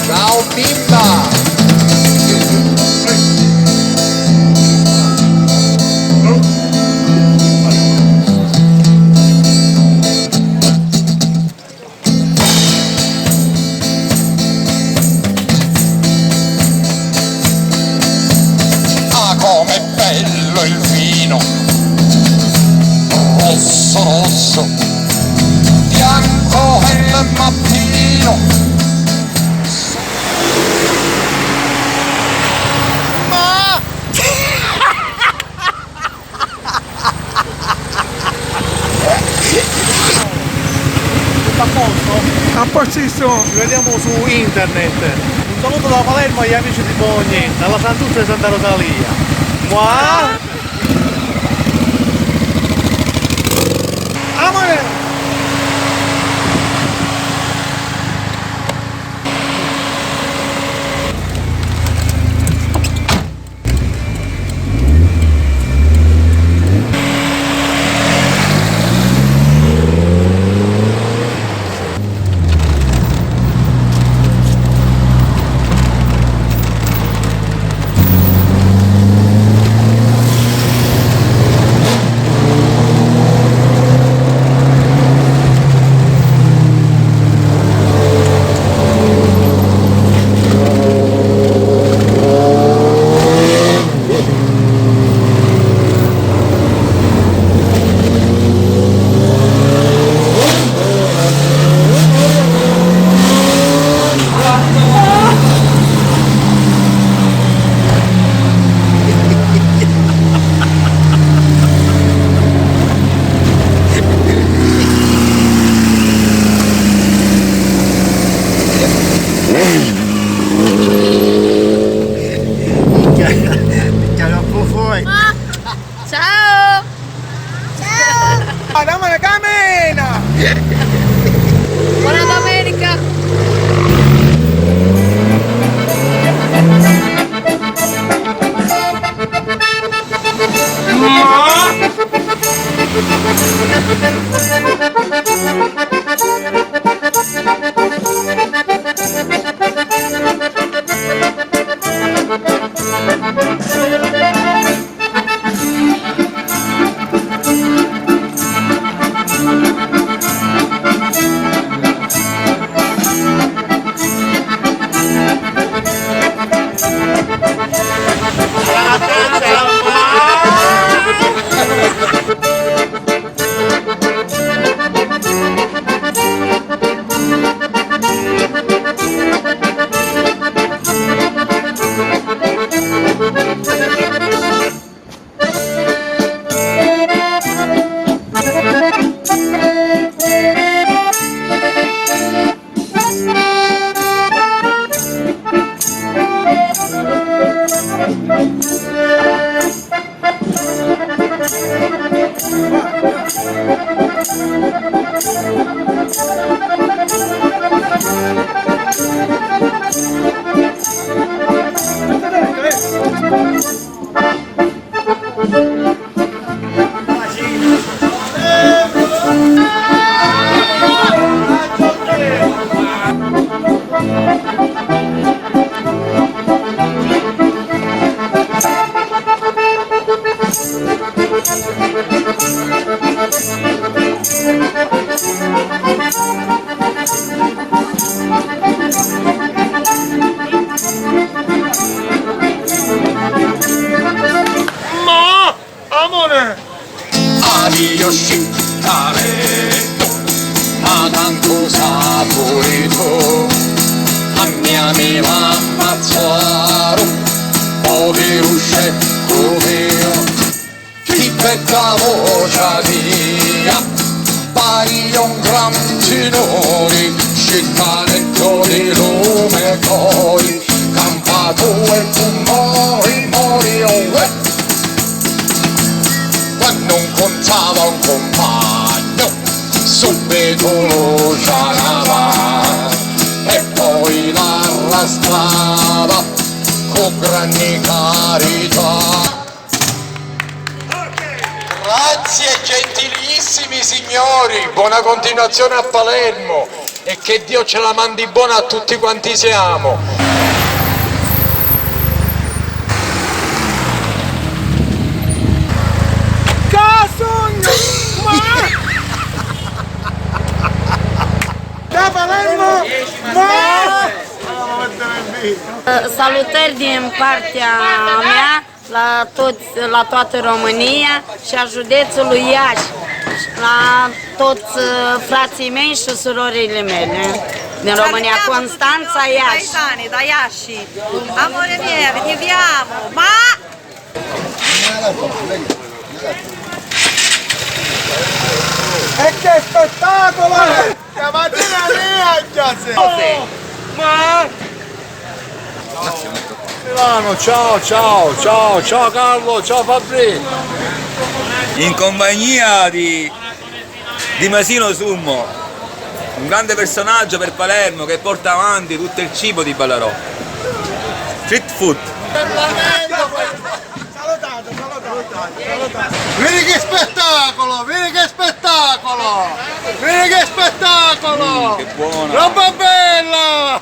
Ciao bimba! Ah, com'è bello il vino, rosso rosso, bianco il mattino. Ma a posto? A postissimo. Ci vediamo su internet. Un saluto da Palermo agli amici di Bologna, dalla Santuzza di Santa Rosalia. Mua! Amore! Ciao! Ciao! Amore, cammina! Buona domenica! Io sciccare, ma tanto saporito, a mia mi va ammazzare, poche rusce come chi pecca voce via, pari un gran tenore, sciccanetto di lume cori, campato e tu mori, oh, quando non contava un compagno, subito lo cianava e poi l'arrastrava con grandi carità. Grazie gentilissimi signori, buona continuazione a Palermo e che Dio ce la mandi buona a tutti quanti siamo. Casogno! Da Palermo! Salutări din partea mea la toată România și a județului Iași, la toți frații mei și surorile mele din România, Constanța, Iași. Paesani da Iași, amore mio, ti viamo, ma... E che spettacolo! La mattina mia, Ma! Milano, ciao Carlo, ciao Fabri. In compagnia di Masino Summo, un grande personaggio per Palermo che porta avanti tutto il cibo di Ballarò. Street food. Vedi che spettacolo, vedi che spettacolo, vedi che spettacolo. Che buona. Roba bella.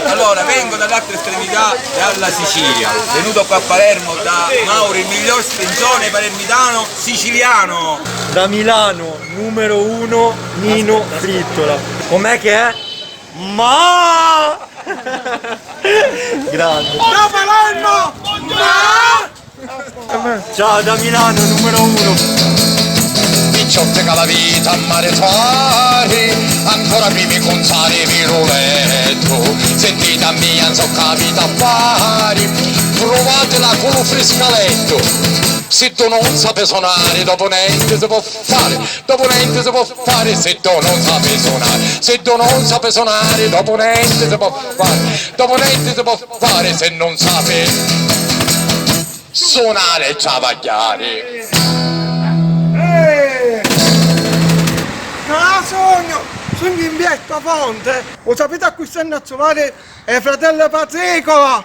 Allora, vengo dall'altra estremità, dalla Sicilia, venuto qua a Palermo da Mauri, il miglior striscione palermitano siciliano. Da Milano, numero 1, Nino Frittola. Com'è che è? Ma! Grande. Da Palermo! Ciao da Milano, numero 1. Picciotte che la vita a mare fare, ancora primi con sale viruletto, sentite a mia non so capita a fare, provatela con un frescaletto. Se tu non sapi suonare, dopo niente si può fare, dopo niente si può fare, se tu non sapi suonare, se tu non sapi suonare, dopo niente si può fare, dopo niente si può fare, se non sapi suonare e travagliare. Sogno! Sono in via Fonte! Lo sapete a cui stanno a trovare i fratelli Patricola?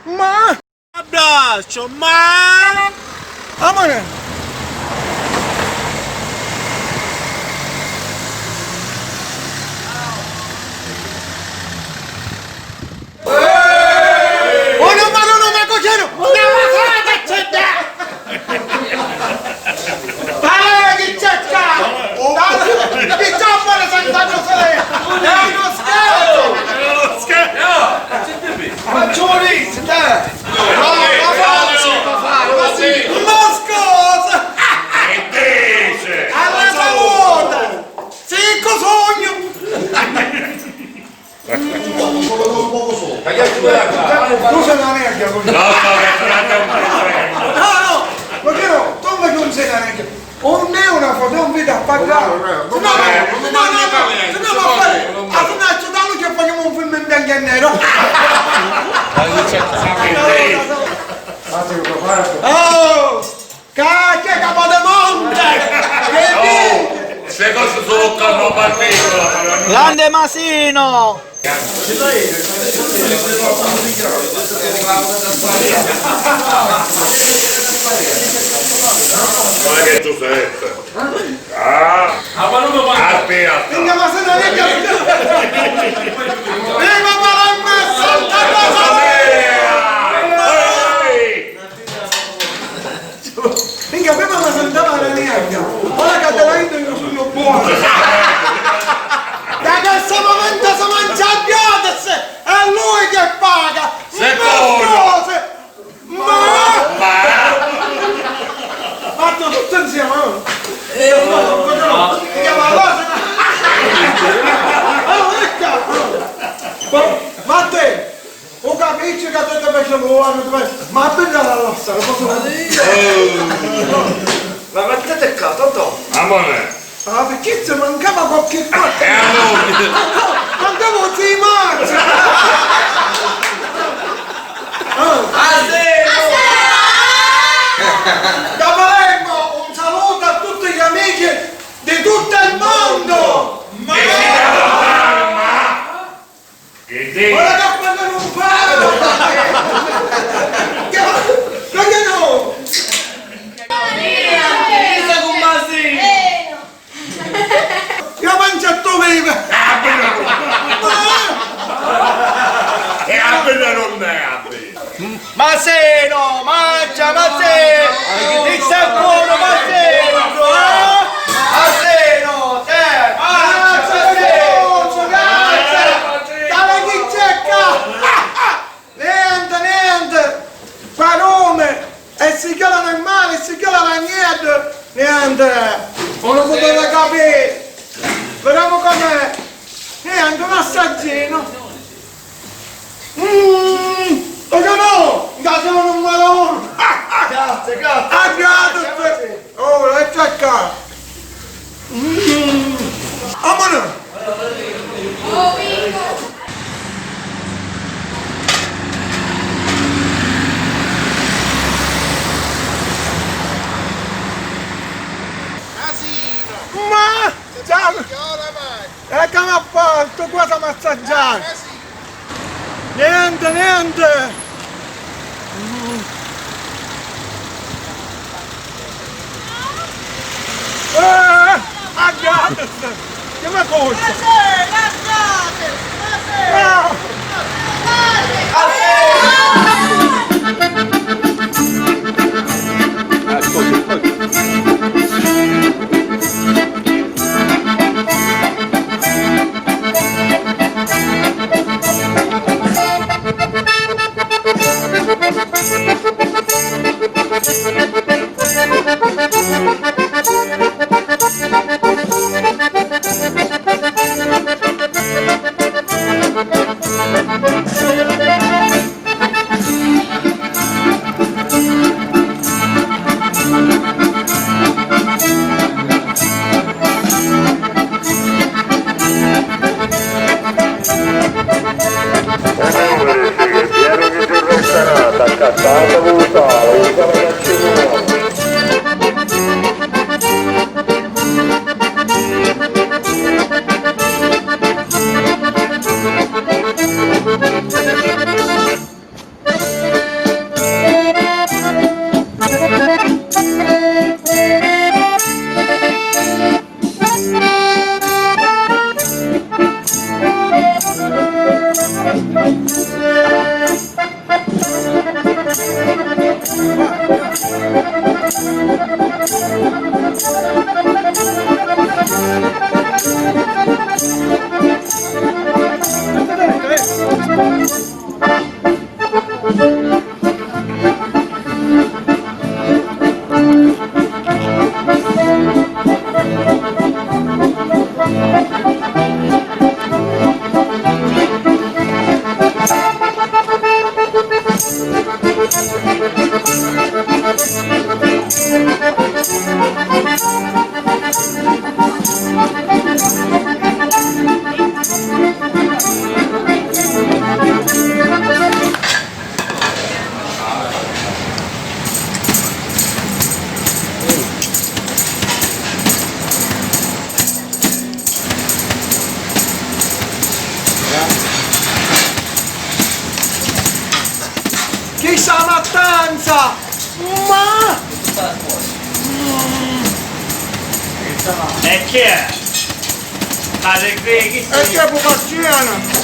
Ma! Abbraccio, ma... Amore! Oh no, ma coglieno! Che c'è qua? Che c'è fuori Santa Rosalea? È uno scherzo! Ma giorista, dai! Ma scusa! Alla salute! Cinco sogno! Tu sei una merda! No! Perché no? Tu non sei una merda! Un neonato non vede a pagare! No, ma fare! A finaccio d'anno che facciamo un film in bianco e nero! Oh! Cacchio capodemonte! Che Queste cose toccano particola. Grande Masino! Guarda che tu sei. Ma non lo fai. Appena. Vinga, ma se non è che... Viva Palermo e Santa Rosalea! Vinga, prima mi sentava la neanche. Ora che te la vedo io sono buono. Da questo momento siamo incerchiati, è lui che paga. Secondo. Fatto tutto insieme, no? Ma te, o capisci che te ti piace muovere, ma appena la lascia, lo posso dire? Ma mettete qua, Totò? Amore. Ah, perché se mancava qualche cosa? Allora. Mancava si mangia! Da Palermo un saluto a tutti gli amici di tutto il mondo! Ma Che dici? ora che quando non parlo! Che no? Io mangio a tu Maseno, mangia Maseno! Ti sta buono Maseno! Maseno, te, mangia Maseno! Dalla chi cerca! Niente! Parome! E si chiama nel mare, si chiama niente! Niente! Non lo potete capire! Vediamo com'è! Niente, un assaggino! Perché no? In casa non me lo... Grazie! Ah, grazie! Oh, è cercato! Amore! Ma! Ciao! Eccomi a posto, qua siamo a assaggiare! Niente! A gratis! Che mi costa? Chissà mattanza! Ma! E chi è? Padre Greghi? E che è Pupacciano?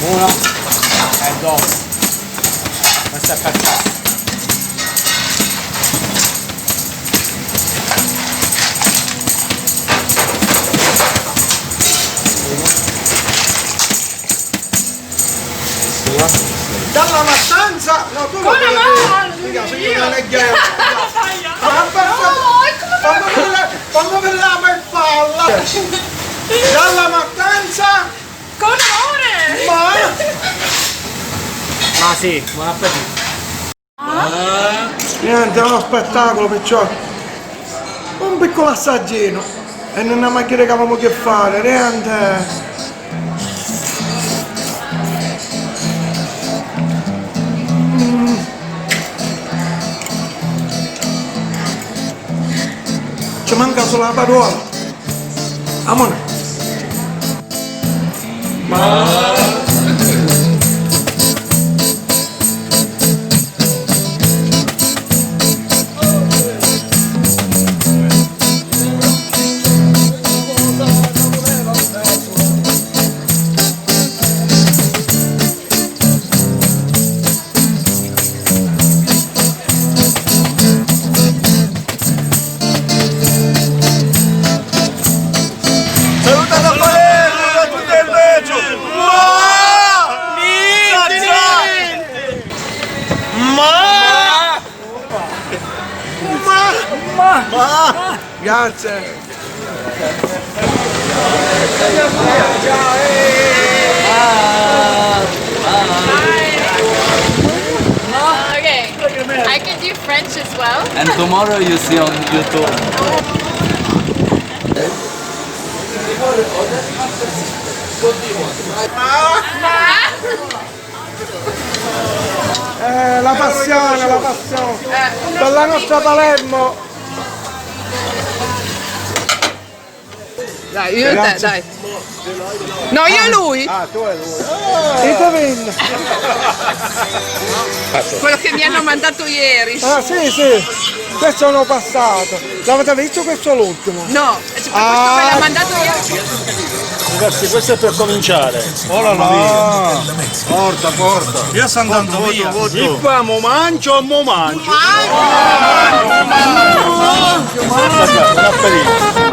Uno e due. Questa è per te. Dalla mattanza? No, tu Come no? Mica, se io non è gay. Quando vediamo il palla. Dalla mattanza? Con amore! Ah sì, buon appetito. Niente, è uno spettacolo, perciò un piccolo assaggino e non abbiamo mai che avevamo che fare, niente. Ci manca solo la parola. Amore. Grazie. Okay, I can do French as well. And tomorrow you see on YouTube. La passione per la nostra Palermo. Dai, io e te, dai. No, io e lui. Ah, tu e lui. E dove? Quello che mi hanno mandato ieri. Ah, sì. Questo sono passato. L'avete visto, questo è l'ultimo? No, questo me l'ha mandato ieri. Ragazzi, questo è per cominciare. Oh là là. Porta. Io sto andando via. E qua mo mangio. Buon appetito.